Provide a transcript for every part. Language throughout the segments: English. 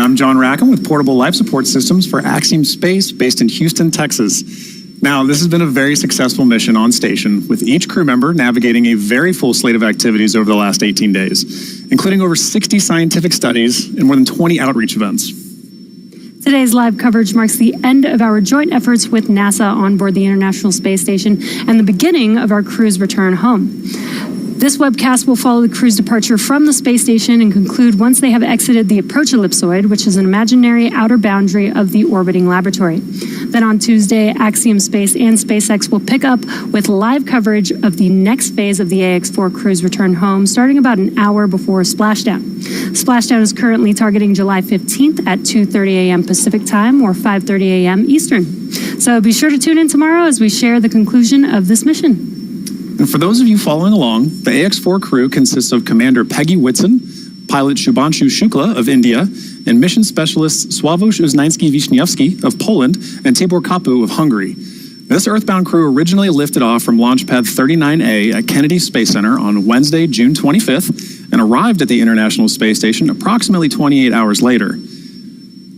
I'm John Rackham with Portable Life Support Systems for Axiom Space, based in Houston, Texas. Now, this has been a very successful mission on station, with each crew member navigating a very full slate of activities over the last 18 days, including over 60 scientific studies and more than 20 outreach events. Today's live coverage marks the end of our joint efforts with NASA on board the International Space Station and the beginning of our crew's return home. This webcast will follow the crew's departure from the space station and conclude once they have exited the approach ellipsoid, which is an imaginary outer boundary of the orbiting laboratory. Then on Tuesday, Axiom Space and SpaceX will pick up with live coverage of the next phase of the AX-4 crew's return home, starting about an hour before splashdown. Splashdown is currently targeting July 15th at 2:30 a.m. Pacific time or 5:30 a.m. Eastern. So be sure to tune in tomorrow as we share the conclusion of this mission. And for those of you following along, the AX-4 crew consists of Commander Peggy Whitson, pilot Shubhanshu Shukla of India, and mission specialists Sławomir Uznański-Wiśniewski of Poland and Tibor Kapu of Hungary. This Earthbound crew originally lifted off from Launch Pad 39A at Kennedy Space Center on Wednesday, June 25th, and arrived at the International Space Station approximately 28 hours later.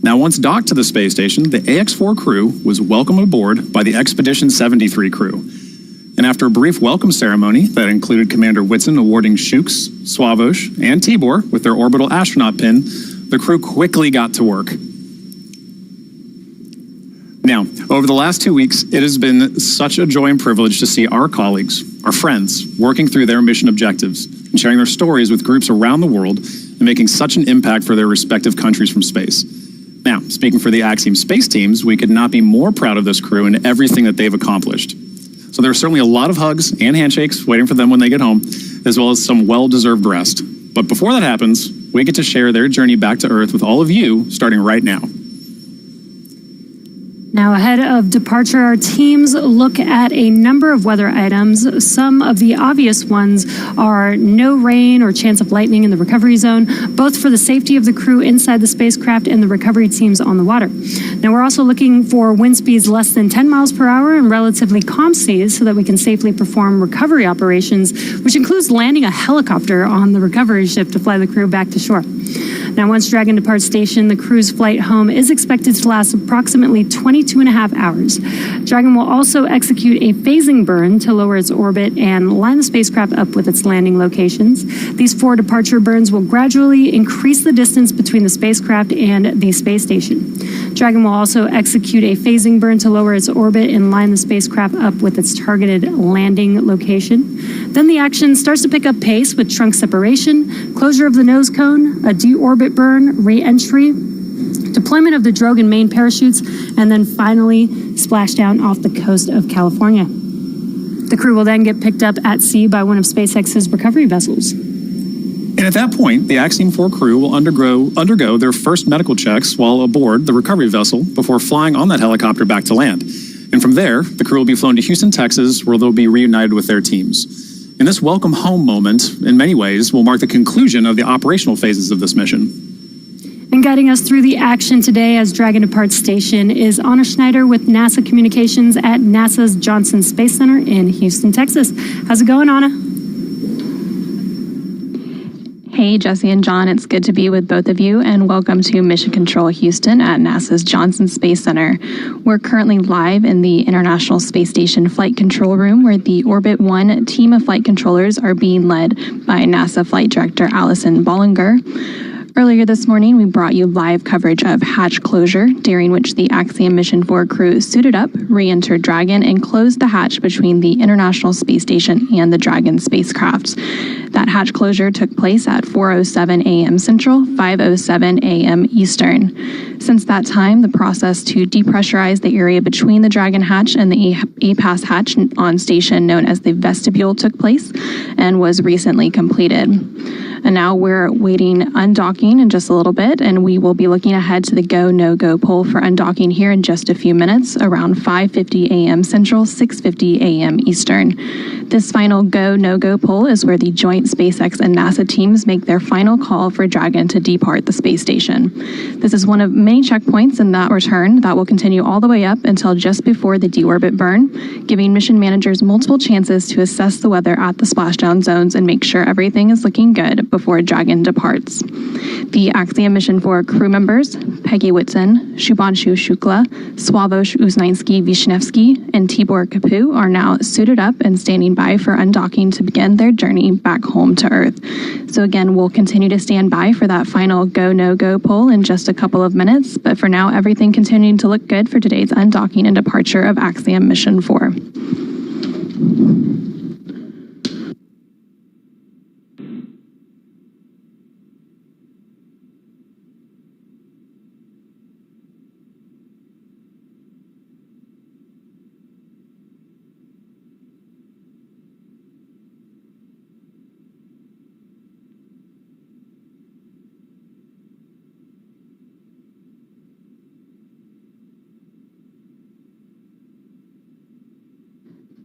Now, once docked to the space station, the AX-4 crew was welcomed aboard by the Expedition 73 crew. And after a brief welcome ceremony that included Commander Whitson awarding Shuks, Sławomir, and Tibor with their orbital astronaut pin, the crew quickly got to work. Now, over the last 2 weeks, it has been such a joy and privilege to see our colleagues, our friends, working through their mission objectives and sharing their stories with groups around the world and making such an impact for their respective countries from space. Now, speaking for the Axiom Space teams, we could not be more proud of this crew and everything that they've accomplished. So there are certainly a lot of hugs and handshakes waiting for them when they get home, as well as some well-deserved rest. But before that happens, we get to share their journey back to Earth with all of you, starting right now. Now, ahead of departure, our teams look at a number of weather items. Some of the obvious ones are no rain or chance of lightning in the recovery zone, both for the safety of the crew inside the spacecraft and the recovery teams on the water. Now, we're also looking for wind speeds less than 10 miles per hour and relatively calm seas so that we can safely perform recovery operations, which includes landing a helicopter on the recovery ship to fly the crew back to shore. Now, once Dragon departs station, the crew's flight home is expected to last approximately 22.5 hours. Dragon will also execute a phasing burn to lower its orbit and line the spacecraft up with its landing locations. These 4 departure burns will gradually increase the distance between the spacecraft and the space station. Dragon will also execute a phasing burn to lower its orbit and line the spacecraft up with its targeted landing location. Then the action starts to pick up pace with trunk separation, closure of the nose cone, a deorbit burn, re-entry, deployment of the Dragon main parachutes, and then finally splashdown off the coast of California. The crew will then get picked up at sea by one of SpaceX's recovery vessels. And at that point, the Axiom 4 crew will undergo their first medical checks while aboard the recovery vessel before flying on that helicopter back to land. And from there, the crew will be flown to Houston, Texas, where they'll be reunited with their teams. And this welcome home moment, in many ways, will mark the conclusion of the operational phases of this mission. And guiding us through the action today as Dragon departs station is Anna Schneider with NASA Communications at NASA's Johnson Space Center in Houston, Texas. How's it going, Anna? Hey, Jesse and John, it's good to be with both of you, and welcome to Mission Control Houston at NASA's Johnson Space Center. We're currently live in the International Space Station Flight Control Room, where the Orbit 1 team of flight controllers are being led by NASA Flight Director Allison Bollinger. Earlier this morning, we brought you live coverage of hatch closure, during which the Axiom Mission 4 crew suited up, re-entered Dragon, and closed the hatch between the International Space Station and the Dragon spacecraft. That hatch closure took place at 4:07 a.m. Central, 5:07 a.m. Eastern. Since that time, the process to depressurize the area between the Dragon hatch and the APAS hatch on station known as the vestibule took place and was recently completed. And now we're waiting undocking in just a little bit, and we will be looking ahead to the go, no-go poll for undocking here in just a few minutes, around 5:50 a.m. Central, 6:50 a.m. Eastern. This final go, no-go poll is where the joint SpaceX and NASA teams make their final call for Dragon to depart the space station. This is one of many checkpoints in that return that will continue all the way up until just before the deorbit burn, giving mission managers multiple chances to assess the weather at the splashdown zones and make sure everything is looking good before Dragon departs. The Axiom Mission 4 crew members, Peggy Whitson, Shubhanshu Shukla, Sławomir Uznański-Wiśniewski, and Tibor Kapu are now suited up and standing by for undocking to begin their journey back home to Earth. So again, we'll continue to stand by for that final go, no-go poll in just a couple of minutes, but for now, everything continuing to look good for today's undocking and departure of Axiom Mission 4.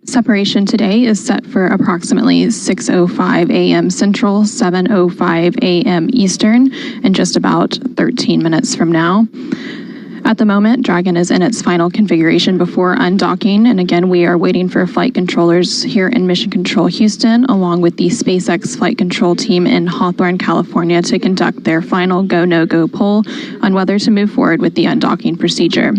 Separation today is set for approximately 6:05 a.m. Central, 7:05 a.m. Eastern, in just about 13 minutes from now. At the moment, Dragon is in its final configuration before undocking, and again, we are waiting for flight controllers here in Mission Control Houston, along with the SpaceX flight control team in Hawthorne, California, to conduct their final go, no-go poll on whether to move forward with the undocking procedure.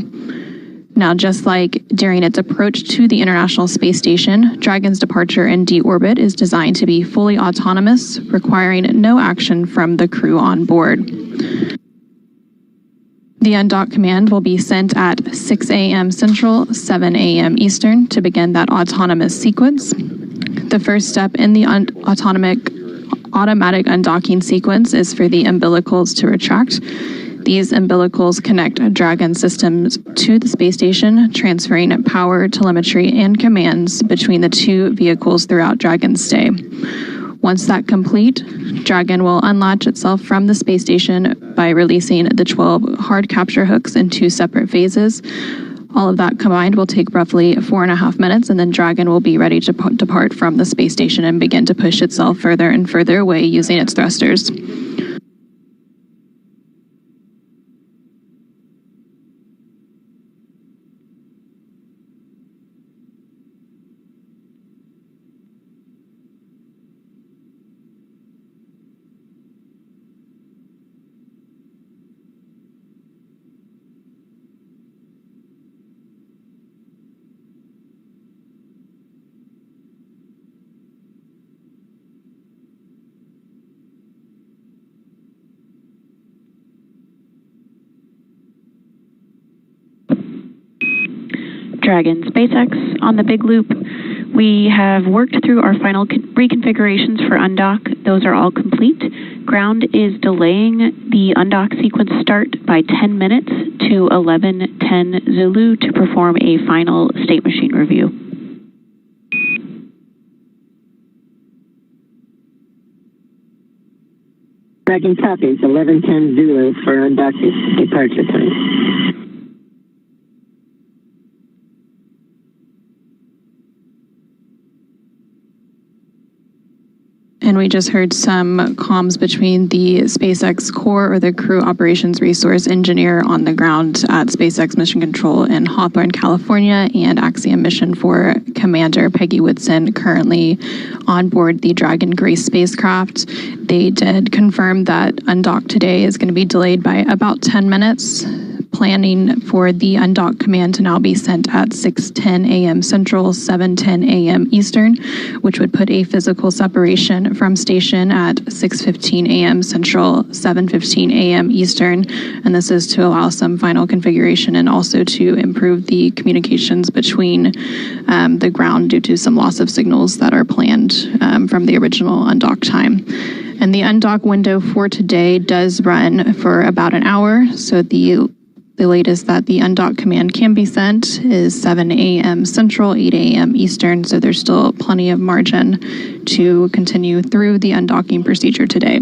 Now, just like during its approach to the International Space Station, Dragon's departure in deorbit is designed to be fully autonomous, requiring no action from the crew on board. The undock command will be sent at 6 a.m. Central, 7 a.m. Eastern to begin that autonomous sequence. The first step in the automatic undocking sequence is for the umbilicals to retract. These umbilicals connect Dragon systems to the space station, transferring power, telemetry, and commands between the two vehicles throughout Dragon's stay. Once that's complete, Dragon will unlatch itself from the space station by releasing the 12 hard capture hooks in 2 separate phases. All of that combined will take roughly 4.5 minutes, and then Dragon will be ready to depart from the space station and begin to push itself further and further away using its thrusters. Dragon SpaceX on the big loop. We have worked through our final reconfigurations for undock. Those are all complete. Ground is delaying the undock sequence start by 10 minutes to 11:10 Zulu to perform a final state machine review. Dragon copies 11:10 Zulu for undocking departure time. And we just heard some comms between the SpaceX core, or the crew operations resource engineer on the ground at SpaceX Mission Control in Hawthorne, California, and Axiom Mission 4 Commander Peggy Whitson, currently on board the Dragon Grace spacecraft. They did confirm that undock today is going to be delayed by about 10 minutes. Planning for the undock command to now be sent at 6:10 a.m. Central, 7:10 a.m. Eastern, which would put a physical separation from station at 6:15 a.m. Central, 7:15 a.m. Eastern, and this is to allow some final configuration and also to improve the communications between the ground due to some loss of signals that are planned from the original undock time. And the undock window for today does run for about an hour, so the latest that the undock command can be sent is 7 a.m. Central, 8 a.m. Eastern, so there's still plenty of margin to continue through the undocking procedure today.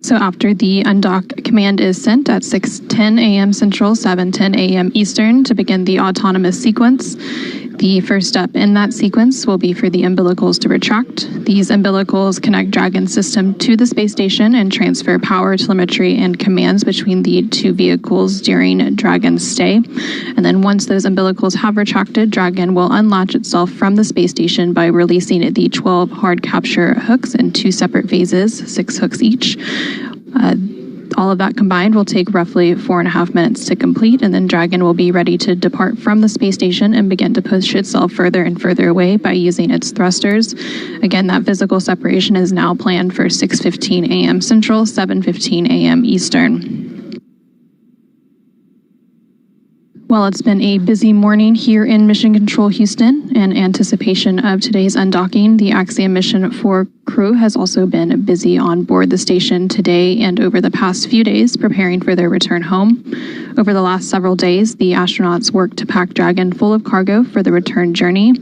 So after the undock command is sent at 6:10 a.m. Central, 7:10 a.m. Eastern to begin the autonomous sequence, The first step in that sequence will be for the umbilicals to retract. These umbilicals connect Dragon's system to the space station and transfer power, telemetry, and commands between the two vehicles during Dragon's stay. And then once those umbilicals have retracted, Dragon will unlatch itself from the space station by releasing the 12 hard capture hooks in 2 separate phases, 6 hooks each. All of that combined will take roughly 4.5 minutes to complete, and then Dragon will be ready to depart from the space station and begin to push itself further and further away by using its thrusters. Again, that physical separation is now planned for 6:15 a.m. Central, 7:15 a.m. Eastern. Well, it's been a busy morning here in Mission Control Houston. In anticipation of today's undocking, the Axiom Mission 4 crew has also been busy on board the station today and over the past few days preparing for their return home. Over the last several days, the astronauts worked to pack Dragon full of cargo for the return journey.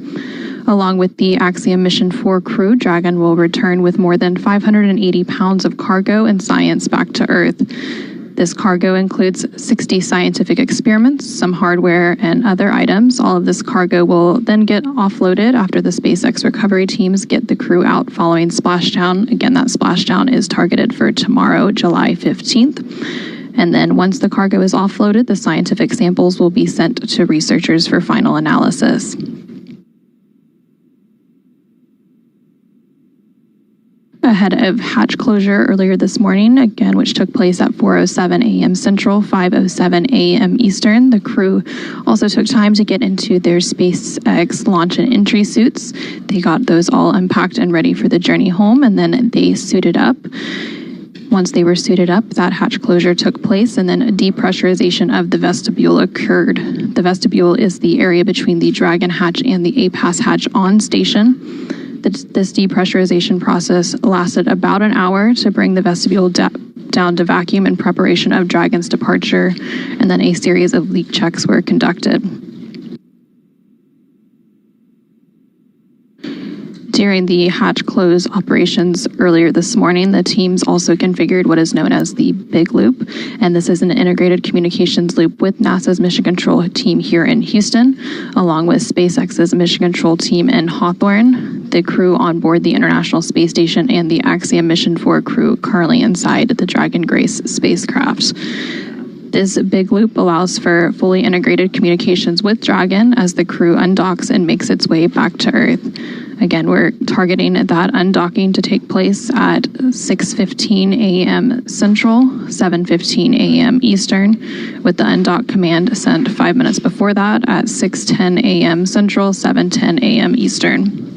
Along with the Axiom Mission 4 crew, Dragon will return with more than 580 pounds of cargo and science back to Earth. This cargo includes 60 scientific experiments, some hardware, and other items. All of this cargo will then get offloaded after the SpaceX recovery teams get the crew out following splashdown. Again, that splashdown is targeted for tomorrow, July 15th. And then once the cargo is offloaded, the scientific samples will be sent to researchers for final analysis. Ahead of hatch closure earlier this morning, again, which took place at 4:07 a.m. Central, 5:07 a.m. Eastern. The crew also took time to get into their SpaceX launch and entry suits. They got those all unpacked and ready for the journey home, and then they suited up. Once they were suited up, that hatch closure took place, and then a depressurization of the vestibule occurred. The vestibule is the area between the Dragon hatch and the APAS hatch on station. This depressurization process lasted about an hour to bring the vestibule down to vacuum in preparation of Dragon's departure, and then a series of leak checks were conducted. During the hatch close operations earlier this morning, the teams also configured what is known as the Big Loop, and this is an integrated communications loop with NASA's Mission Control team here in Houston, along with SpaceX's Mission Control team in Hawthorne, the crew on board the International Space Station, and the Axiom Mission 4 crew currently inside the Dragon Grace spacecraft. This Big Loop allows for fully integrated communications with Dragon as the crew undocks and makes its way back to Earth. Again, we're targeting that undocking to take place at 6:15 a.m. Central, 7:15 a.m. Eastern, with the undock command sent 5 minutes before that at 6:10 a.m. Central, 7:10 a.m. Eastern.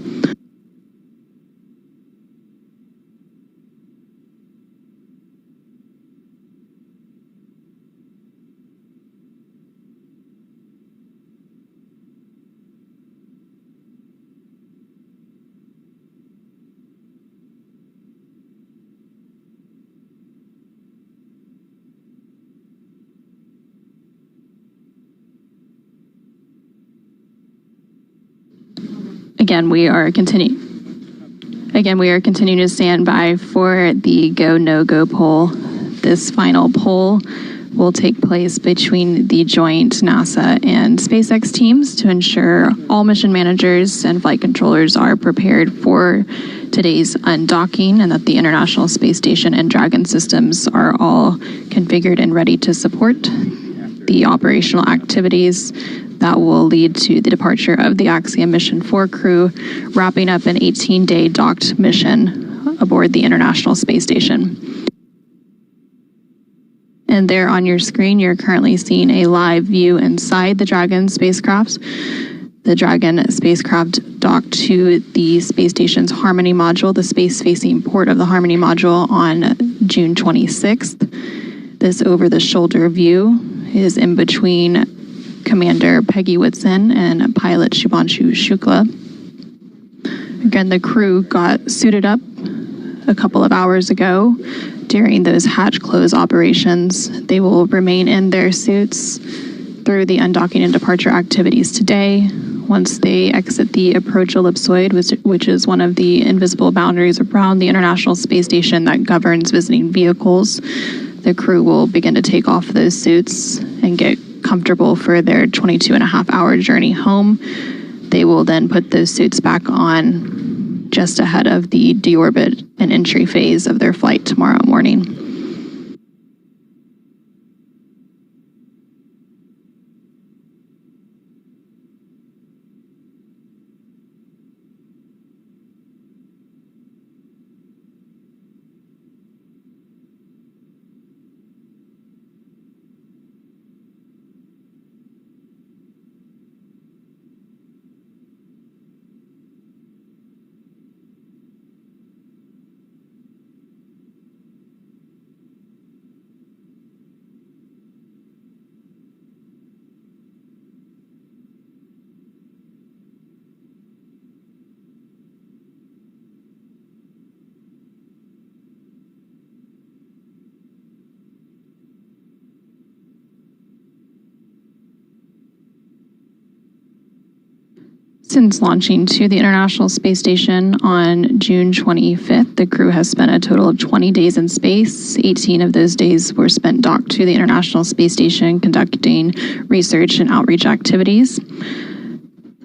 Again, we are continuing to stand by for the go, no-go poll. This final poll will take place between the joint NASA and SpaceX teams to ensure all mission managers and flight controllers are prepared for today's undocking and that the International Space Station and Dragon systems are all configured and ready to support the operational activities that will lead to the departure of the Axiom Mission 4 crew, wrapping up an 18-day docked mission aboard the International Space Station. And there on your screen, you're currently seeing a live view inside the Dragon spacecraft. The Dragon spacecraft docked to the space station's Harmony module, the space-facing port of the Harmony module, on June 26th. This over-the-shoulder view is in between Commander Peggy Whitson and pilot Sudhanshu Shukla. Again, the crew got suited up a couple of hours ago during those hatch close operations. They will remain in their suits through the undocking and departure activities today. Once they exit the approach ellipsoid, which is one of the invisible boundaries around the International Space Station that governs visiting vehicles, the crew will begin to take off those suits and get comfortable for their 22.5-hour journey home. They will then put those suits back on just ahead of the deorbit and entry phase of their flight tomorrow morning. Since launching to the International Space Station on June 25th, the crew has spent a total of 20 days in space. 18 of those days were spent docked to the International Space Station conducting research and outreach activities.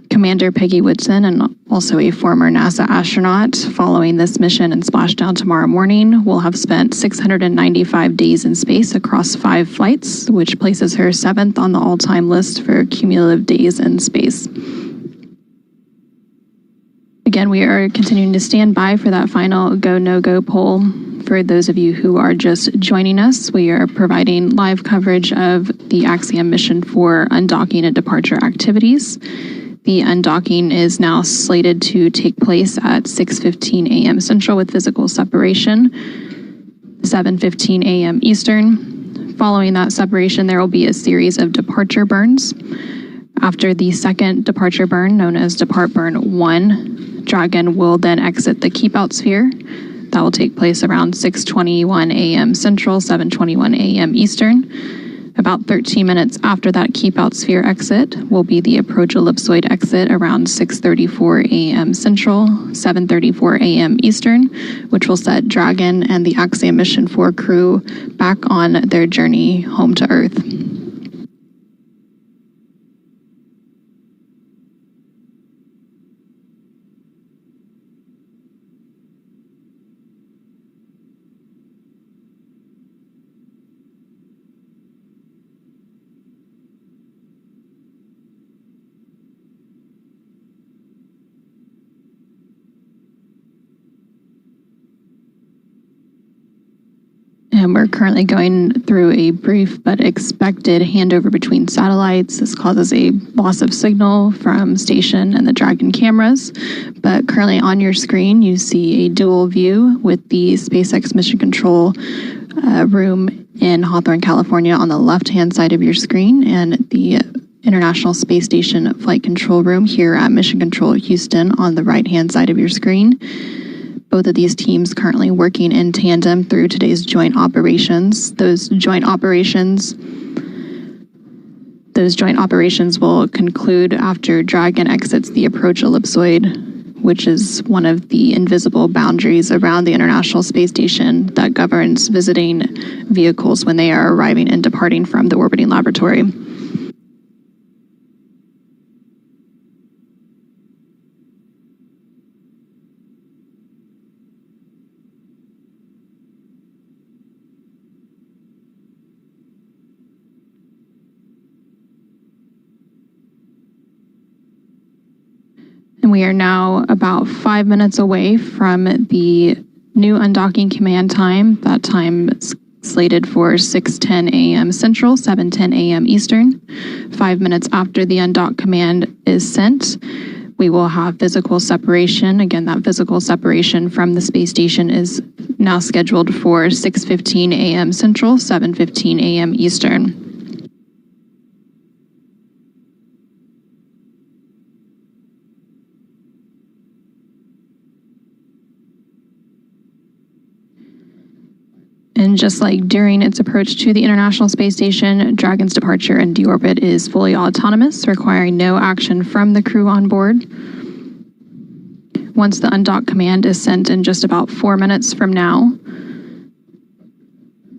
Commander Peggy Whitson, and also a former NASA astronaut, following this mission and splashdown tomorrow morning, will have spent 695 days in space across 5 flights, which places her 7th on the all-time list for cumulative days in space. Again, we are continuing to stand by for that final go, no-go poll. For those of you who are just joining us, we are providing live coverage of the Axiom mission for undocking and departure activities. The undocking is now slated to take place at 6:15 a.m. Central with physical separation, 7:15 a.m. Eastern. Following that separation, there will be a series of departure burns. After the second departure burn, known as Depart Burn 1, Dragon will then exit the keep-out sphere. That will take place around 6:21 a.m. Central, 7:21 a.m. Eastern. About 13 minutes after that keep-out sphere exit will be the approach ellipsoid exit around 6:34 a.m. Central, 7:34 a.m. Eastern, which will set Dragon and the Axiom Mission 4 crew back on their journey home to Earth. And we're currently going through a brief but expected handover between satellites. This causes a loss of signal from station and the Dragon cameras. But currently on your screen, you see a dual view with the SpaceX Mission Control room in Hawthorne, California on the left-hand side of your screen, and the International Space Station Flight Control Room here at Mission Control Houston on the right-hand side of your screen. Both of these teams currently working in tandem through today's joint operations. Those joint operations will conclude after Dragon exits the approach ellipsoid, which is one of the invisible boundaries around the International Space Station that governs visiting vehicles when they are arriving and departing from the orbiting laboratory. And we are now about 5 minutes away from the new undocking command time. That time is slated for 6:10 a.m. Central, 7:10 a.m. Eastern. 5 minutes after the undock command is sent, we will have physical separation. Again, that physical separation from the space station is now scheduled for 6:15 a.m. Central, 7:15 a.m. Eastern. And just like during its approach to the International Space Station, Dragon's departure and deorbit is fully autonomous, requiring no action from the crew on board. Once the undock command is sent in just about 4 minutes from now,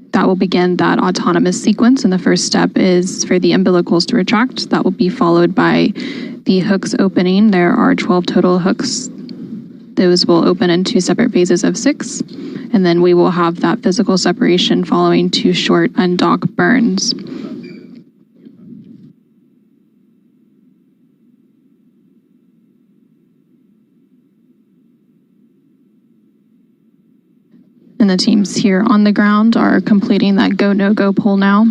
that will begin that autonomous sequence. And the first step is for the umbilicals to retract. That will be followed by The hooks opening, there are 12 total hooks. Those will open in 2 separate phases of 6, and then we will have that physical separation following 2 short undock burns. And the teams here on the ground are completing that go, no-go poll now.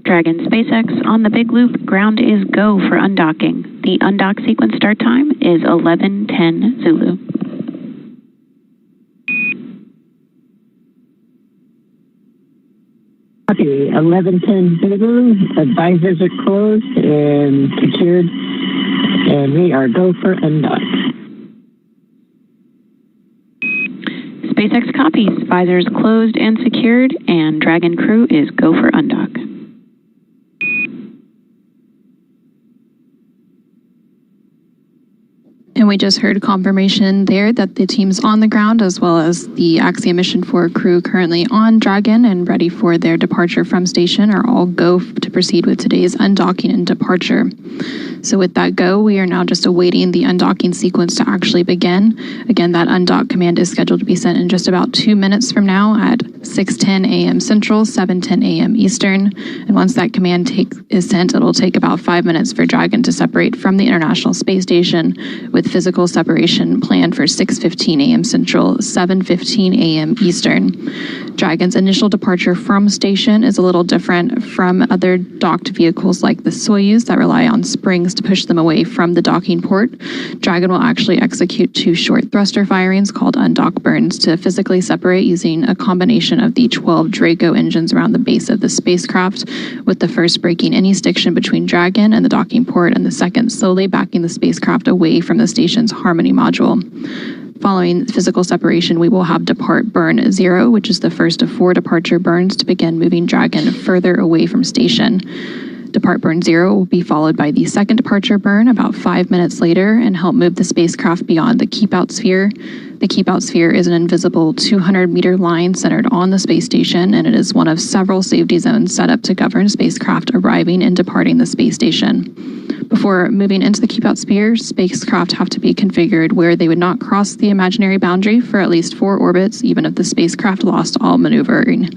Dragon SpaceX on the big loop, ground is go for undocking. The undock sequence start time is 11:10 Zulu. Copy, 11:10 Zulu. Advisors are closed and secured, and we are go for undock. SpaceX copies, visors closed and secured, and Dragon crew is go for undock. And we just heard confirmation there that the teams on the ground, as well as the Axiom Mission 4 crew currently on Dragon and ready for their departure from station, are all go to proceed with today's undocking and departure. So with that go, we are now just awaiting the undocking sequence to actually begin. Again, that undock command is scheduled to be sent in just about 2 minutes from now at 6:10 a.m. Central, 7:10 a.m. Eastern. And once that command is sent, it'll take about 5 minutes for Dragon to separate from the International Space Station, with physical separation planned for 6:15 a.m. Central, 7:15 a.m. Eastern. Dragon's initial departure from station is a little different from other docked vehicles like the Soyuz that rely on springs to push them away from the docking port. Dragon will actually execute 2 short thruster firings called undock burns to physically separate using a combination of the 12 Draco engines around the base of the spacecraft, with the first breaking any stiction between Dragon and the docking port, and the second slowly backing the spacecraft away from the station's Harmony module. Following physical separation, we will have depart burn 0, which is the first of 4 departure burns to begin moving Dragon further away from station. Depart burn 0 will be followed by the second departure burn about 5 minutes later and help move the spacecraft beyond the keep-out sphere. The keep-out sphere is an invisible 200-meter line centered on the space station, and it is one of several safety zones set up to govern spacecraft arriving and departing the space station. Before moving into the keep-out sphere, spacecraft have to be configured where they would not cross the imaginary boundary for at least 4 orbits, even if the spacecraft lost all maneuvering.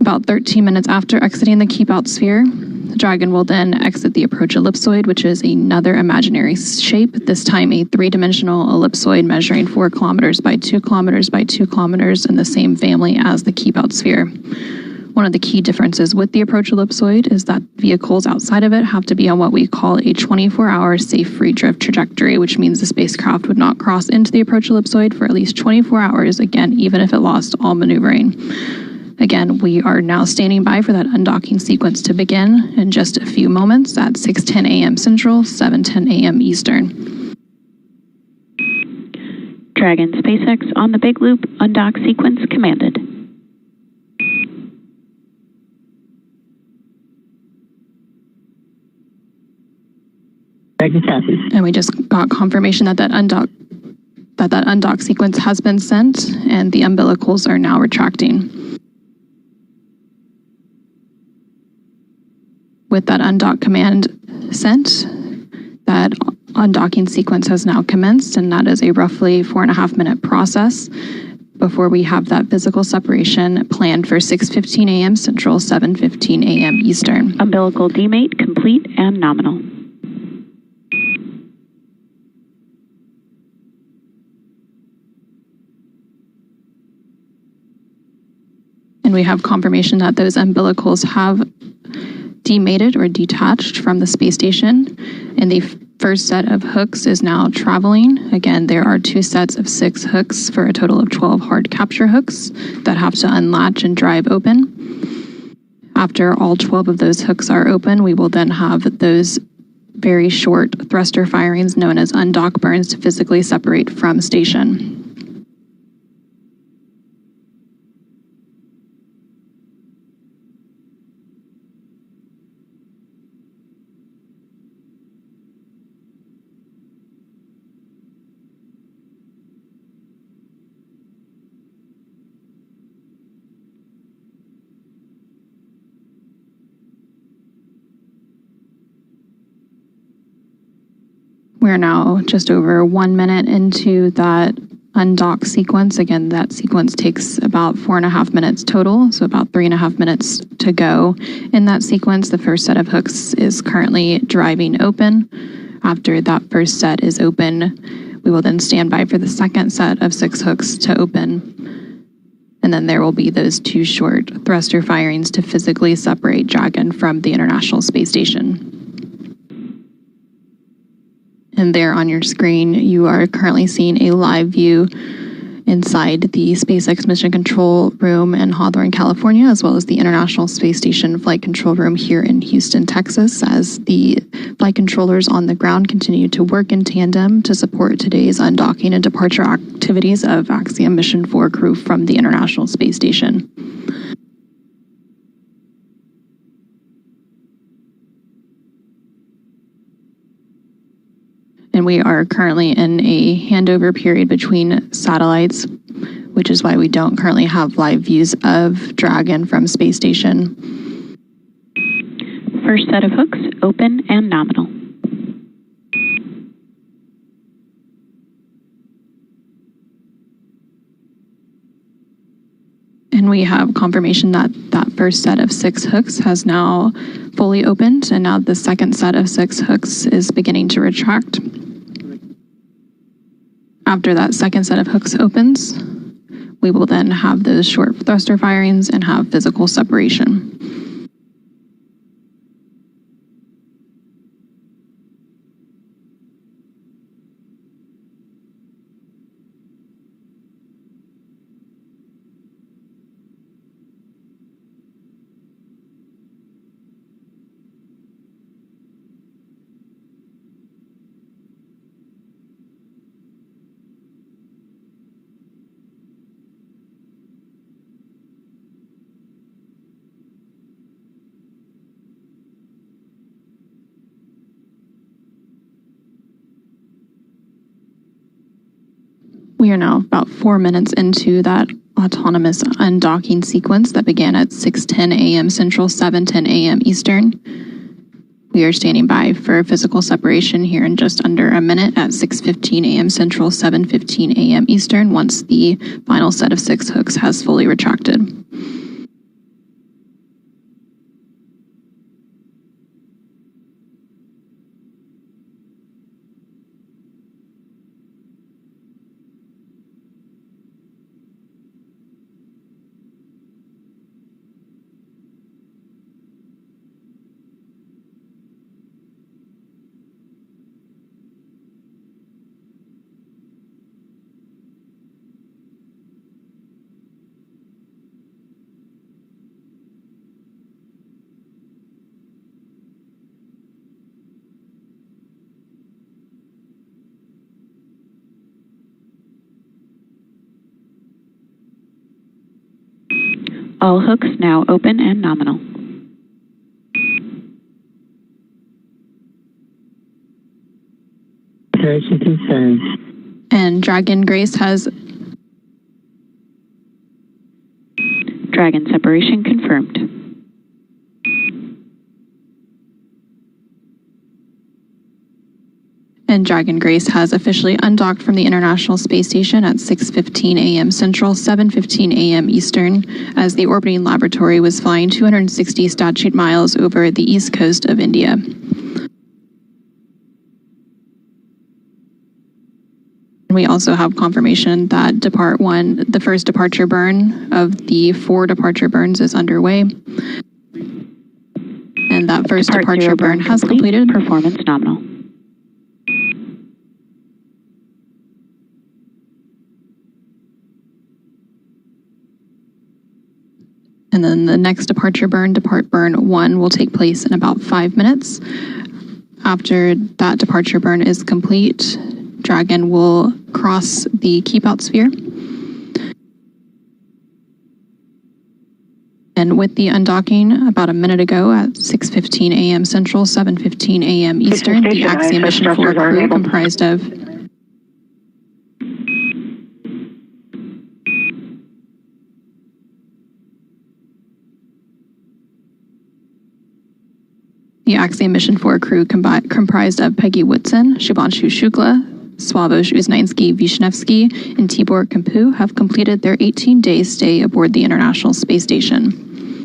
About 13 minutes after exiting the keep-out sphere, the Dragon will then exit the approach ellipsoid, which is another imaginary shape, this time a 3-dimensional ellipsoid measuring 4 kilometers by 2 kilometers by 2 kilometers in the same family as the keep-out sphere. One of the key differences with the approach ellipsoid is that vehicles outside of it have to be on what we call a 24-hour safe free drift trajectory, which means the spacecraft would not cross into the approach ellipsoid for at least 24 hours, again, even if it lost all maneuvering. Again, we are now standing by for that undocking sequence to begin in just a few moments at 6:10 a.m. Central, 7:10 a.m. Eastern. Dragon SpaceX on the big loop, undock sequence commanded. Dragon copies. And we just got confirmation that that undock sequence has been sent, and the umbilicals are now retracting. With that undock command sent, that undocking sequence has now commenced, and that is a roughly 4.5-minute process before we have that physical separation planned for 6:15 a.m. Central, 7:15 a.m. Eastern. Umbilical demate complete and nominal. And we have confirmation that those umbilicals have demated or detached from the space station, and the first set of hooks is now traveling. Again, there are 2 sets of 6 hooks for a total of 12 hard capture hooks that have to unlatch and drive open. After all 12 of those hooks are open, we will then have those very short thruster firings known as undock burns to physically separate from station. We're now just over 1 minute into that undock sequence. Again, that sequence takes about 4.5 minutes total, so about 3.5 minutes to go. In that sequence, the first set of hooks is currently driving open. After that first set is open, we will then stand by for the second set of 6 hooks to open. And then there will be those 2 short thruster firings to physically separate Dragon from the International Space Station. And there on your screen, you are currently seeing a live view inside the SpaceX Mission Control Room in Hawthorne, California, as well as the International Space Station Flight Control Room here in Houston, Texas, as the flight controllers on the ground continue to work in tandem to support today's undocking and departure activities of Axiom Mission 4 crew from the International Space Station. And we are currently in a handover period between satellites, which is why we don't currently have live views of Dragon from Space Station. First set of hooks, open and nominal. And we have confirmation that that first set of 6 hooks has now fully opened, and now the second set of 6 hooks is beginning to retract. After that second set of hooks opens, we will then have those short thruster firings and have physical separation. We are now about 4 minutes into that autonomous undocking sequence that began at 6:10 a.m. Central, 7:10 a.m. Eastern. We are standing by for physical separation here in just under a minute at 6:15 a.m. Central, 7:15 a.m. Eastern, once the final set of 6 hooks has fully retracted. All hooks now open and nominal. Parachute confirmed. And Dragon Grace has Dragon separation confirmed. And Dragon Grace has officially undocked from the International Space Station at 6:15 a.m. Central, 7:15 a.m. Eastern, as the orbiting laboratory was flying 260 statute miles over the east coast of India. We also have confirmation that the first departure burn of the 4 departure burns is underway. And that first departure burn has completed. Performance nominal. And then the next departure burn, Depart Burn 1, will take place in about 5 minutes. After that departure burn is complete, Dragon will cross the keep out sphere. And with the undocking about a minute ago at 6:15 a.m. Central, 7:15 a.m. Eastern, the Axiom Mission 4 crew comprised of The Axiom Mission 4 crew comprised of Peggy Whitson, Shubhanshu Shukla, Sławomir Uznański-Wiśniewski, and Tibor Kampu have completed their 18-day stay aboard the International Space Station.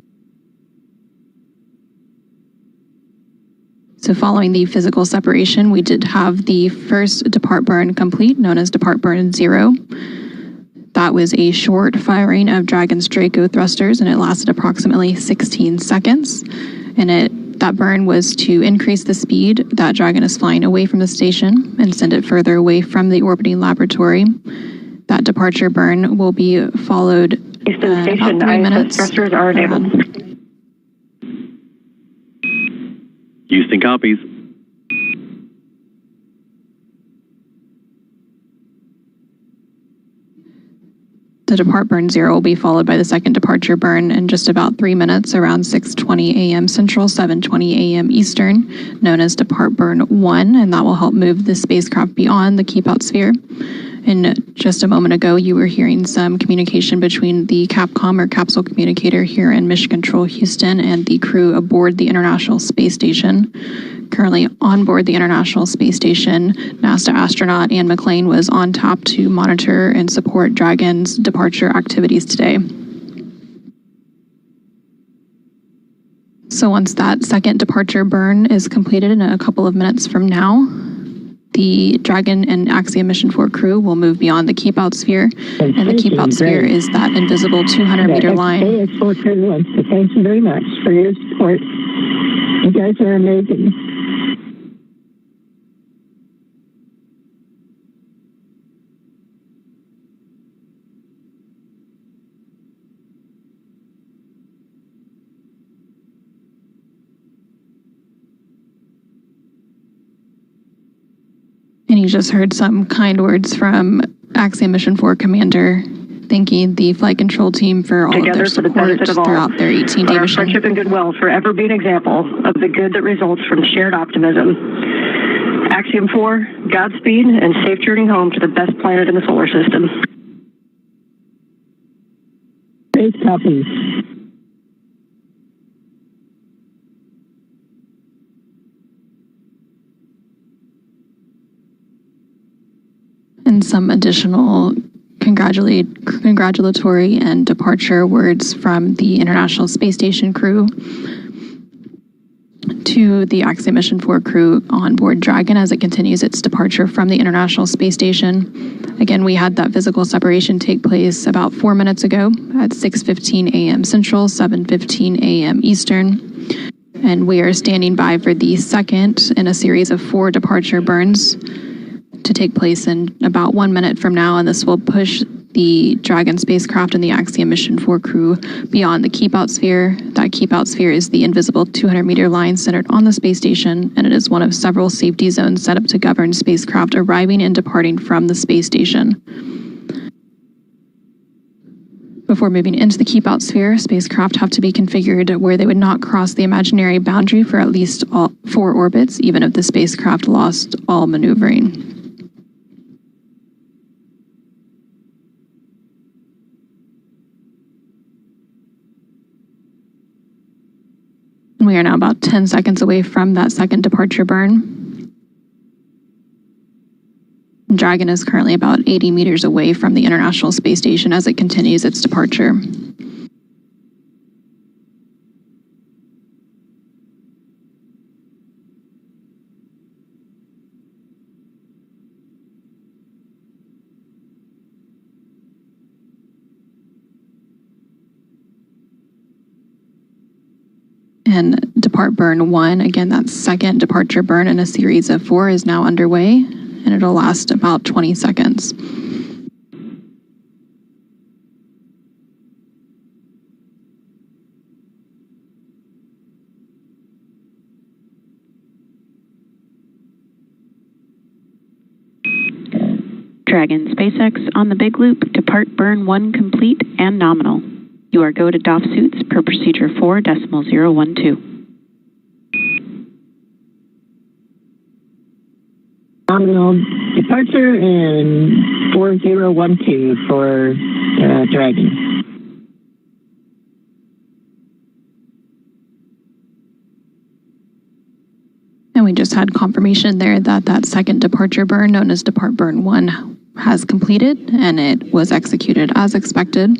So following the physical separation, we did have the first depart burn complete, known as depart burn 0. That was a short firing of Dragon's Draco thrusters, and it lasted approximately 16 seconds. And that burn was to increase the speed that Dragon is flying away from the station and send it further away from the orbiting laboratory. That departure burn will be followed Houston Station, about 3 ISS minutes. thrusters are enabled. Houston copies. The depart burn 0 will be followed by the second departure burn in just about 3 minutes, around 6:20 a.m. Central, 7:20 a.m. Eastern, known as depart burn 1, and that will help move the spacecraft beyond the keep-out sphere. And just a moment ago, you were hearing some communication between the Capcom or capsule communicator here in Mission Control Houston and the crew aboard the International Space Station. Currently on board the International Space Station, NASA astronaut Anne McClain was on tap to monitor and support Dragon's departure activities today. So once that second departure burn is completed in a couple of minutes from now, the Dragon and Axiom Mission 4 crew will move beyond the keep-out sphere, and the keep-out sphere is that invisible 200-meter line. SpaceX crew wants to thank you very much for your support. You guys are amazing. And you just heard some kind words from Axiom Mission 4 Commander, thanking the flight control team for all of their support throughout their 18-day mission. Our friendship and goodwill forever be an example of the good that results from shared optimism. Axiom 4, Godspeed, and safe journey home to the best planet in the solar system. Space copies. And some additional congratulatory and departure words from the International Space Station crew to the Axiom Mission 4 crew on board Dragon as it continues its departure from the International Space Station. Again, we had that physical separation take place about 4 minutes ago at 6:15 a.m. Central, 7:15 a.m. Eastern. And we are standing by for the second in a series of 4 departure burns to take place in about 1 minute from now, and this will push the Dragon spacecraft and the Axiom Mission 4 crew beyond the keep-out sphere. That keep-out sphere is the invisible 200-meter line centered on the space station, and it is one of several safety zones set up to govern spacecraft arriving and departing from the space station. Before moving into the keep-out sphere, spacecraft have to be configured where they would not cross the imaginary boundary for at least 4 orbits, even if the spacecraft lost all maneuvering. We are now about 10 seconds away from that second departure burn. Dragon is currently about 80 meters away from the International Space Station as it continues its departure. And depart burn 1, again, that second departure burn in a series of 4 is now underway, and it'll last about 20 seconds. Dragon SpaceX on the Big Loop, depart burn 1 complete and nominal. You are go to DOF suits per procedure 4.012. Nominal departure and 4012 for Dragon. And we just had confirmation there that that second departure burn, known as Depart Burn 1, has completed, and it was executed as expected.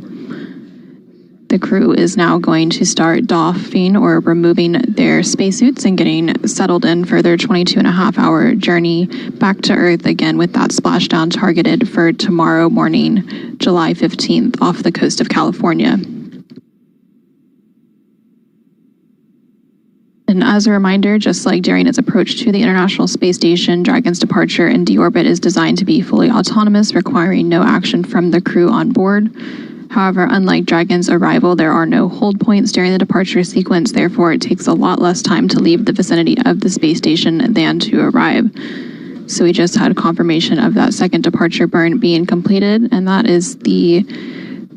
The crew is now going to start doffing or removing their spacesuits and getting settled in for their 22.5-hour journey back to Earth, again with that splashdown targeted for tomorrow morning, July 15th, off the coast of California. And as a reminder, just like during its approach to the International Space Station, Dragon's departure and deorbit is designed to be fully autonomous, requiring no action from the crew on board. However, unlike Dragon's arrival, there are no hold points during the departure sequence, therefore it takes a lot less time to leave the vicinity of the space station than to arrive. So we just had confirmation of that second departure burn being completed, and that is the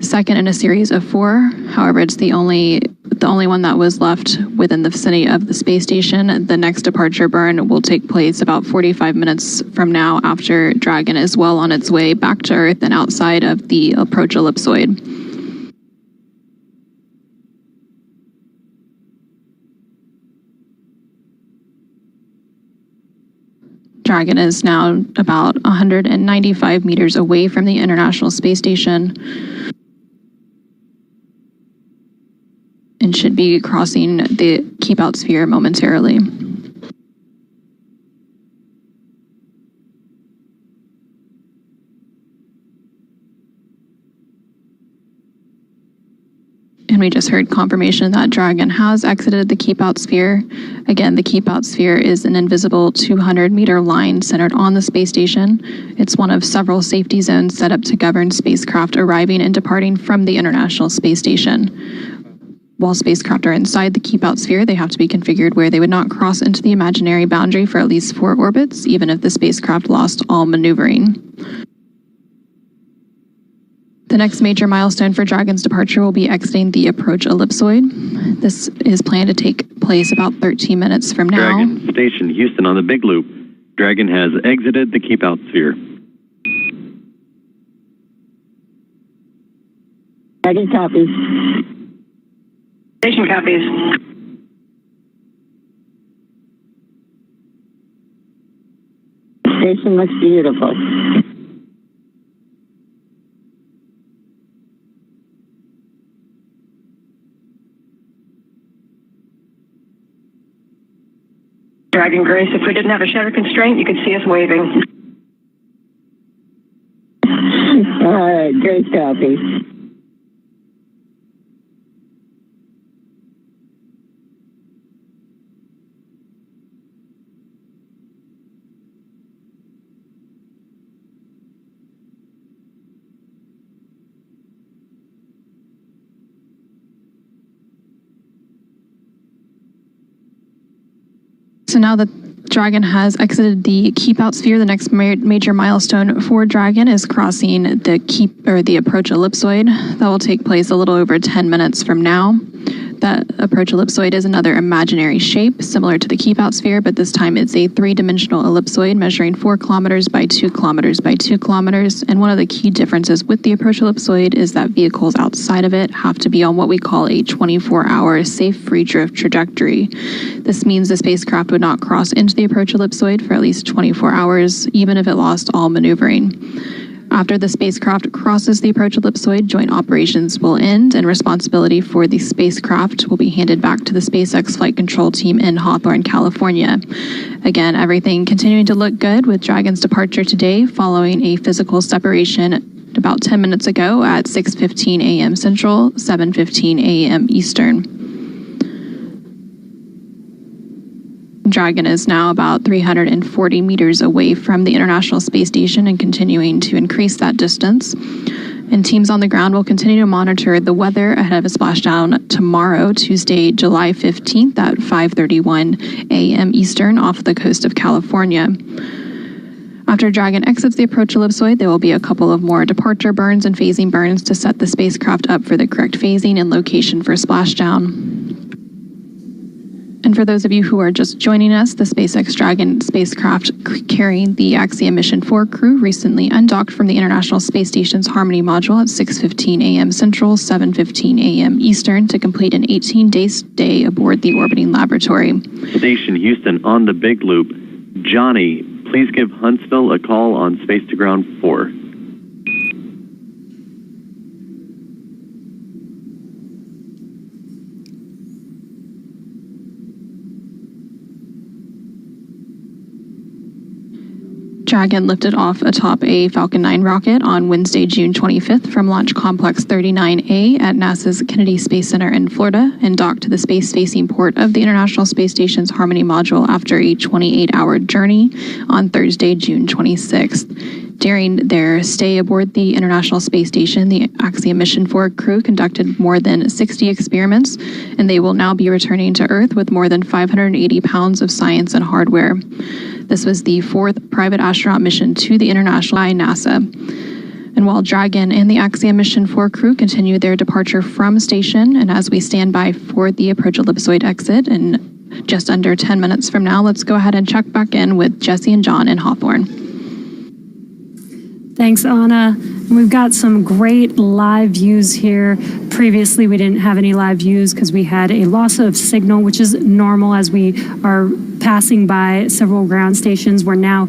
second in a series of 4. However, it's the only one that was left within the vicinity of the space station. The next departure burn will take place about 45 minutes from now, after Dragon is well on its way back to Earth and outside of the approach ellipsoid. Dragon is now about 195 meters away from the International Space Station and should be crossing the keep out sphere momentarily. And we just heard confirmation that Dragon has exited the keep out sphere. Again, the keep out sphere is an invisible 200-meter line centered on the space station. It's one of several safety zones set up to govern spacecraft arriving and departing from the International Space Station. While spacecraft are inside the keep out sphere, they have to be configured where they would not cross into the imaginary boundary for at least 4 orbits, even if the spacecraft lost all maneuvering. The next major milestone for Dragon's departure will be exiting the approach ellipsoid. This is planned to take place about 13 minutes from now. Dragon Station, Houston on the Big Loop. Dragon has exited the keep out sphere. Dragon copies. Station copies. Station looks beautiful. Dragon Grace, if we didn't have a shutter constraint, you could see us waving. All right, great copy. So now that Dragon has exited the keep out sphere, the next major milestone for Dragon is crossing the approach ellipsoid. That will take place a little over 10 minutes from now. That approach ellipsoid is another imaginary shape similar to the keep out sphere, but this time it's a 3-dimensional ellipsoid measuring 4 kilometers by 2 kilometers by 2 kilometers. And one of the key differences with the approach ellipsoid is that vehicles outside of it have to be on what we call a 24-hour safe free drift trajectory. This means the spacecraft would not cross into the approach ellipsoid for at least 24 hours, even if it lost all maneuvering. After the spacecraft crosses the approach ellipsoid, joint operations will end, and responsibility for the spacecraft will be handed back to the SpaceX flight control team in Hawthorne, California. Again, everything continuing to look good with Dragon's departure today, following a physical separation about 10 minutes ago at 6:15 a.m. Central, 7:15 a.m. Eastern. Dragon is now about 340 meters away from the International Space Station and continuing to increase that distance. And teams on the ground will continue to monitor the weather ahead of a splashdown tomorrow, Tuesday, July 15th at 5:31 a.m. Eastern off the coast of California. After Dragon exits the approach ellipsoid, there will be a couple of more departure burns and phasing burns to set the spacecraft up for the correct phasing and location for splashdown. And for those of you who are just joining us, the SpaceX Dragon spacecraft carrying the Axiom Mission 4 crew recently undocked from the International Space Station's Harmony module at 6:15 a.m. Central, 7:15 a.m. Eastern to complete an 18-day stay aboard the orbiting laboratory. Station Houston on the Big Loop. Johnny, please give Huntsville a call on Space to Ground 4. Dragon lifted off atop a Falcon 9 rocket on Wednesday, June 25th from Launch Complex 39A at NASA's Kennedy Space Center in Florida and docked to the space-facing port of the International Space Station's Harmony module after a 28-hour journey on Thursday, June 26th. During their stay aboard the International Space Station, the Axiom Mission 4 crew conducted more than 60 experiments, and they will now be returning to Earth with more than 580 pounds of science and hardware. This was the fourth private astronaut mission to the International by NASA. And while Dragon and the Axiom Mission 4 crew continue their departure from station, and as we stand by for the approach ellipsoid exit in just under 10 minutes from now, let's go ahead and check back in with Jesse and John in Hawthorne. Thanks, Anna. We've got some great live views here. Previously, we didn't have any live views because we had a loss of signal, which is normal as we are passing by several ground stations. We're now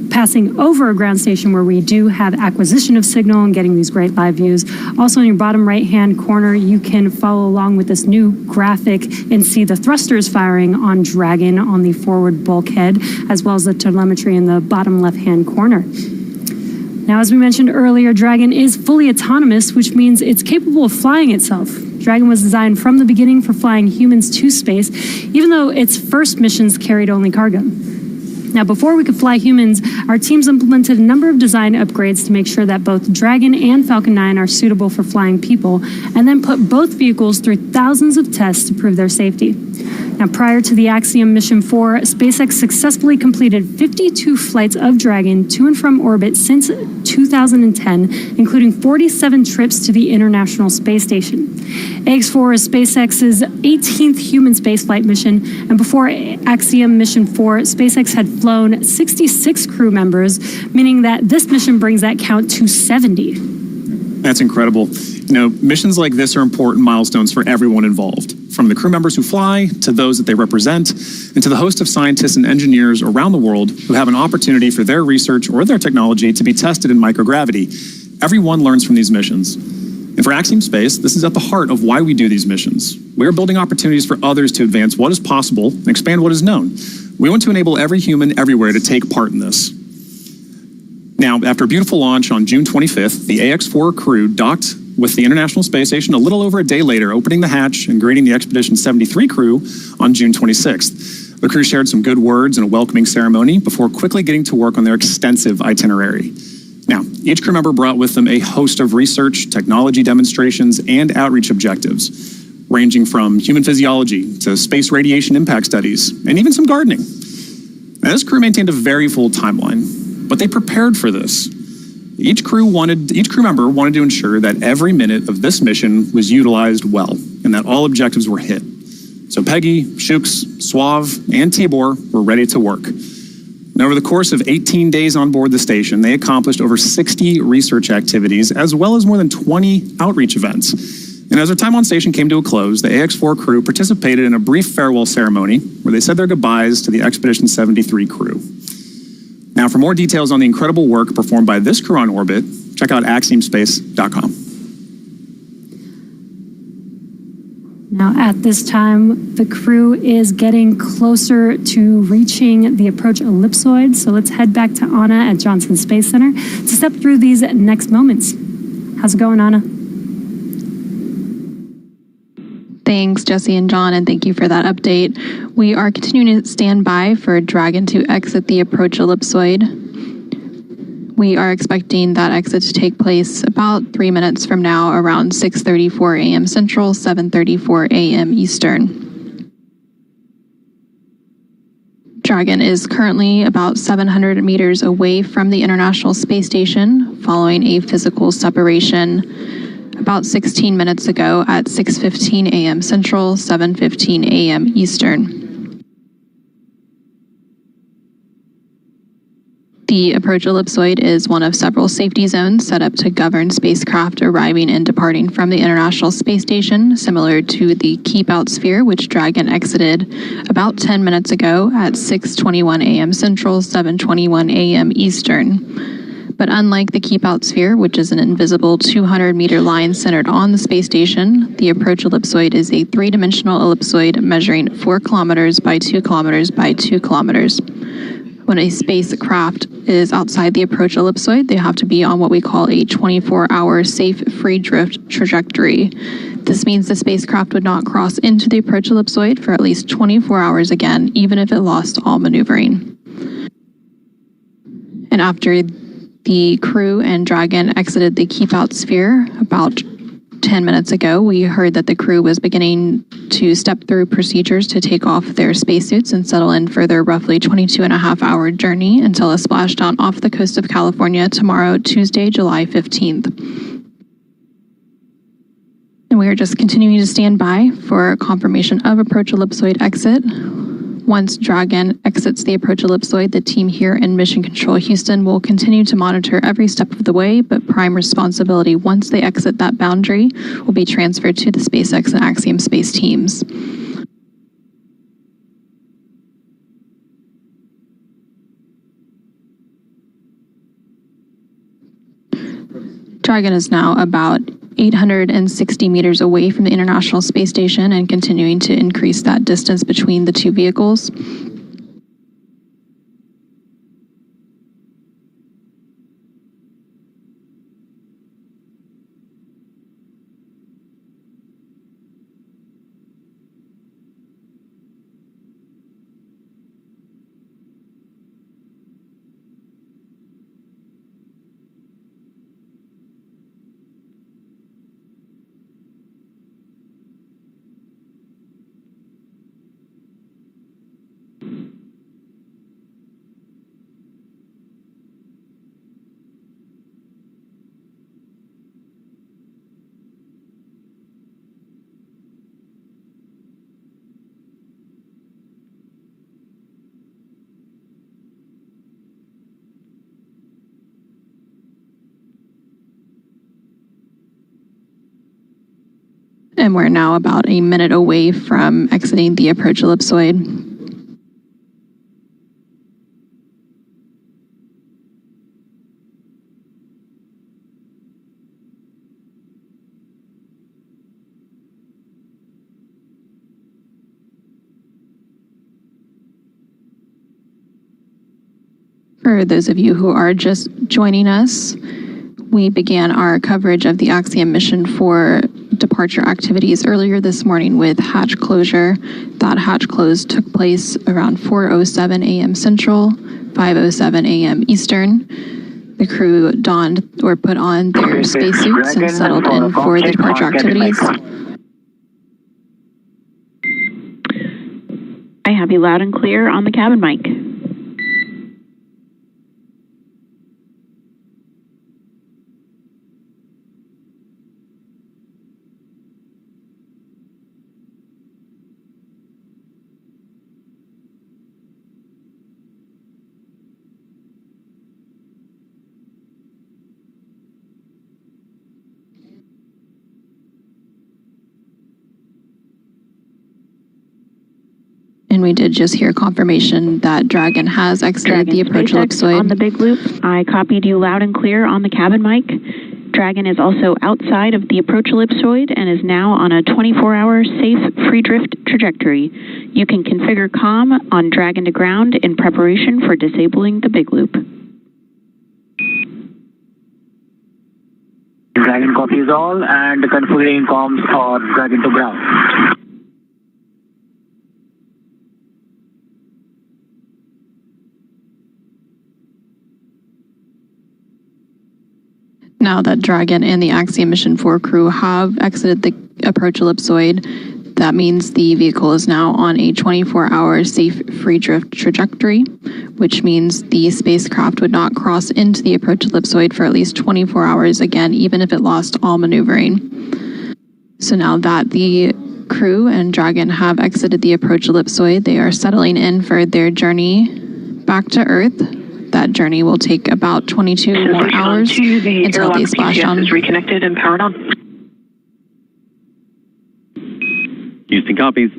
passing over a ground station where we do have acquisition of signal and getting these great live views. Also in your bottom right-hand corner, you can follow along with this new graphic and see the thrusters firing on Dragon on the forward bulkhead, as well as the telemetry in the bottom left-hand corner. Now, as we mentioned earlier, Dragon is fully autonomous, which means it's capable of flying itself. Dragon was designed from the beginning for flying humans to space, even though its first missions carried only cargo. Now, before we could fly humans, our teams implemented a number of design upgrades to make sure that both Dragon and Falcon 9 are suitable for flying people, and then put both vehicles through thousands of tests to prove their safety. Now, prior to the Axiom Mission 4, SpaceX successfully completed 52 flights of Dragon to and from orbit since 2010, including 47 trips to the International Space Station. AX-4 is SpaceX's 18th human spaceflight mission, and before Axiom Mission 4, SpaceX had flown 66 crew members, meaning that this mission brings that count to 70. That's incredible. You know, missions like this are important milestones for everyone involved, from the crew members who fly to those that they represent, and to the host of scientists and engineers around the world who have an opportunity for their research or their technology to be tested in microgravity. Everyone learns from these missions. And for Axiom Space, this is at the heart of why we do these missions. We are building opportunities for others to advance what is possible and expand what is known. We want to enable every human everywhere to take part in this. Now, after a beautiful launch on June 25th, the AX-4 crew docked with the International Space Station a little over a day later, opening the hatch and greeting the Expedition 73 crew on June 26th. The crew shared some good words and a welcoming ceremony before quickly getting to work on their extensive itinerary. Now, each crew member brought with them a host of research, technology demonstrations, and outreach objectives, ranging from human physiology to space radiation impact studies, and even some gardening. Now, this crew maintained a very full timeline, but they prepared for this. Each crew member wanted to ensure that every minute of this mission was utilized well, and that all objectives were hit. So Peggy, Shooks, Suave, and Tibor were ready to work. And over the course of 18 days on board the station, they accomplished over 60 research activities, as well as more than 20 outreach events. And as their time on station came to a close, the AX-4 crew participated in a brief farewell ceremony where they said their goodbyes to the Expedition 73 crew. Now, for more details on the incredible work performed by this crew on orbit, check out axiomspace.com. Now, at this time, the crew is getting closer to reaching the approach ellipsoid, so let's head back to Anna at Johnson Space Center to step through these next moments. How's it going, Anna? Thanks, Jesse and John, and thank you for that update. We are continuing to stand by for Dragon to exit the approach ellipsoid. We are expecting that exit to take place about 3 minutes from now, around 6:34 a.m. Central, 7:34 a.m. Eastern. Dragon is currently about 700 meters away from the International Space Station, following a physical separation about 16 minutes ago at 6:15 a.m. Central, 7:15 a.m. Eastern. The approach ellipsoid is one of several safety zones set up to govern spacecraft arriving and departing from the International Space Station, similar to the Keep Out sphere, which Dragon exited about 10 minutes ago at 6:21 a.m. Central, 7:21 a.m. Eastern. But unlike the Keep Out sphere, which is an invisible 200-meter line centered on the space station, the approach ellipsoid is a three-dimensional ellipsoid measuring 4 kilometers by 2 kilometers by 2 kilometers. When a spacecraft is outside the approach ellipsoid, they have to be on what we call a 24-hour safe free drift trajectory. This means the spacecraft would not cross into the approach ellipsoid for at least 24 hours again, even if it lost all maneuvering. And after the crew and Dragon exited the Keep Out sphere about 10 minutes ago, we heard that the crew was beginning to step through procedures to take off their spacesuits and settle in for their roughly 22.5-hour journey until a splashdown off the coast of California tomorrow, Tuesday, July 15th. And we are just continuing to stand by for confirmation of approach ellipsoid exit. Once Dragon exits the approach ellipsoid, the team here in Mission Control Houston will continue to monitor every step of the way, but prime responsibility once they exit that boundary will be transferred to the SpaceX and Axiom Space teams. Dragon is now about 860 meters away from the International Space Station and continuing to increase that distance between the two vehicles. And we're now about a minute away from exiting the approach ellipsoid. For those of you who are just joining us, we began our coverage of the Axiom mission for departure activities earlier this morning with hatch closure. That hatch close took place around 4:07 a.m. Central, 5:07 a.m. Eastern. The crew donned or put on their spacesuits and settled in for the departure activities. I have you loud and clear on the cabin mic. And we did just hear confirmation that Dragon has exited the approach ellipsoid. On the big loop, I copied you loud and clear on the cabin mic. Dragon is also outside of the approach ellipsoid and is now on a 24-hour safe free drift trajectory. You can configure comm on Dragon to ground in preparation for disabling the big loop. Dragon copies all and configuring comms for Dragon to ground. Now that Dragon and the Axiom Mission 4 crew have exited the approach ellipsoid, that means the vehicle is now on a 24-hour safe free drift trajectory. which means the spacecraft would not cross into the approach ellipsoid for at least 24 hours again, even if it lost all maneuvering. So now that the crew and Dragon have exited the approach ellipsoid, they are settling in for their journey back to Earth. That journey will take about 22 more hours until they splash down. Is reconnected and powered on. Houston copies.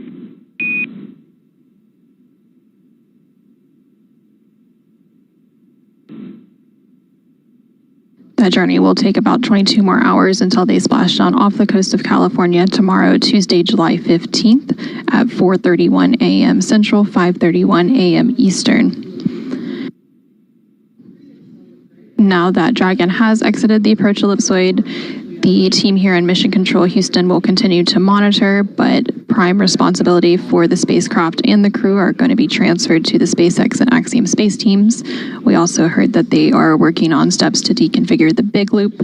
That journey will take about 22 more hours until they splash down off the coast of California tomorrow, Tuesday, July 15th at 4:31 a.m. Central, 5:31 a.m. Eastern. Now that Dragon has exited the approach ellipsoid, the team here in Mission Control Houston will continue to monitor, but prime responsibility for the spacecraft and the crew are going to be transferred to the SpaceX and Axiom Space teams. We also heard that they are working on steps to deconfigure the big loop.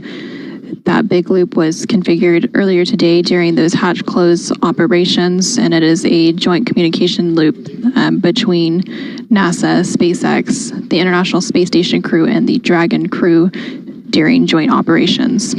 That big loop was configured earlier today during those hatch close operations, and it is a joint communication loop between NASA, SpaceX, the International Space Station crew, and the Dragon crew during joint operations.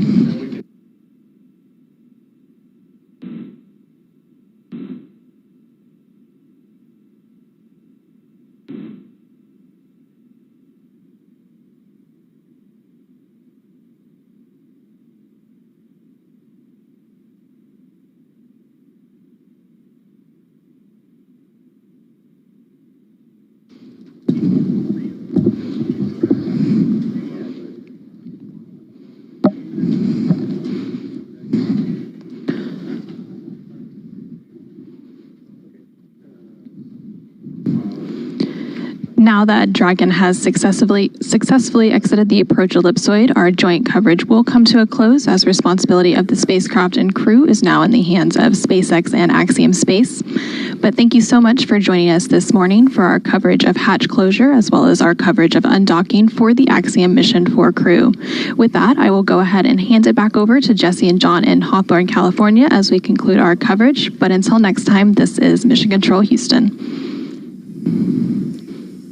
Now that Dragon has successfully exited the approach ellipsoid, our joint coverage will come to a close as responsibility of the spacecraft and crew is now in the hands of SpaceX and Axiom Space. But thank you so much for joining us this morning for our coverage of hatch closure as well as our coverage of undocking for the Axiom Mission 4 crew. With that, I will go ahead and hand it back over to Jesse and John in Hawthorne, California as we conclude our coverage. But until next time, this is Mission Control Houston.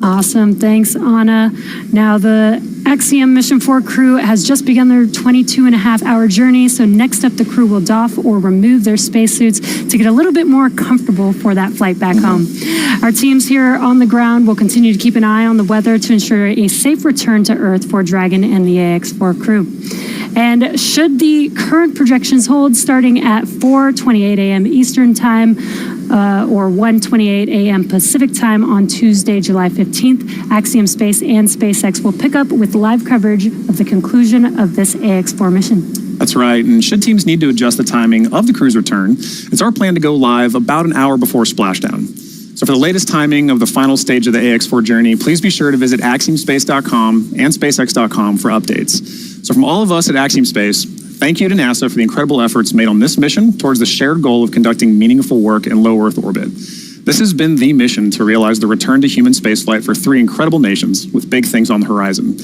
Awesome. Thanks, Anna. Now, the Axiom Mission 4 crew has just begun their 22.5-hour journey. So next up, the crew will doff or remove their spacesuits to get a little bit more comfortable for that flight back home. Our teams here on the ground will continue to keep an eye on the weather to ensure a safe return to Earth for Dragon and the AX4 crew. And should the current projections hold, starting at 4:28 a.m. Eastern Time, or 1:28 a.m. Pacific Time on Tuesday, July 15th, Axiom Space and SpaceX will pick up with live coverage of the conclusion of this AX4 mission. That's right, and should teams need to adjust the timing of the crew's return, it's our plan to go live about an hour before splashdown. So for the latest timing of the final stage of the AX4 journey, please be sure to visit axiomspace.com and spacex.com for updates. So from all of us at Axiom Space, thank you to NASA for the incredible efforts made on this mission towards the shared goal of conducting meaningful work in low Earth orbit. This has been the mission to realize the return to human spaceflight for 3 incredible nations with big things on the horizon.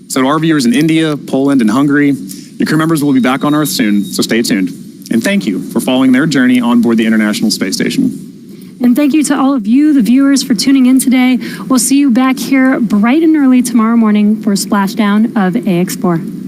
So to our viewers in India, Poland, and Hungary, your crew members will be back on Earth soon, so stay tuned. And thank you for following their journey on board the International Space Station. And thank you to all of you, the viewers, for tuning in today. We'll see you back here bright and early tomorrow morning for a splashdown of AX4.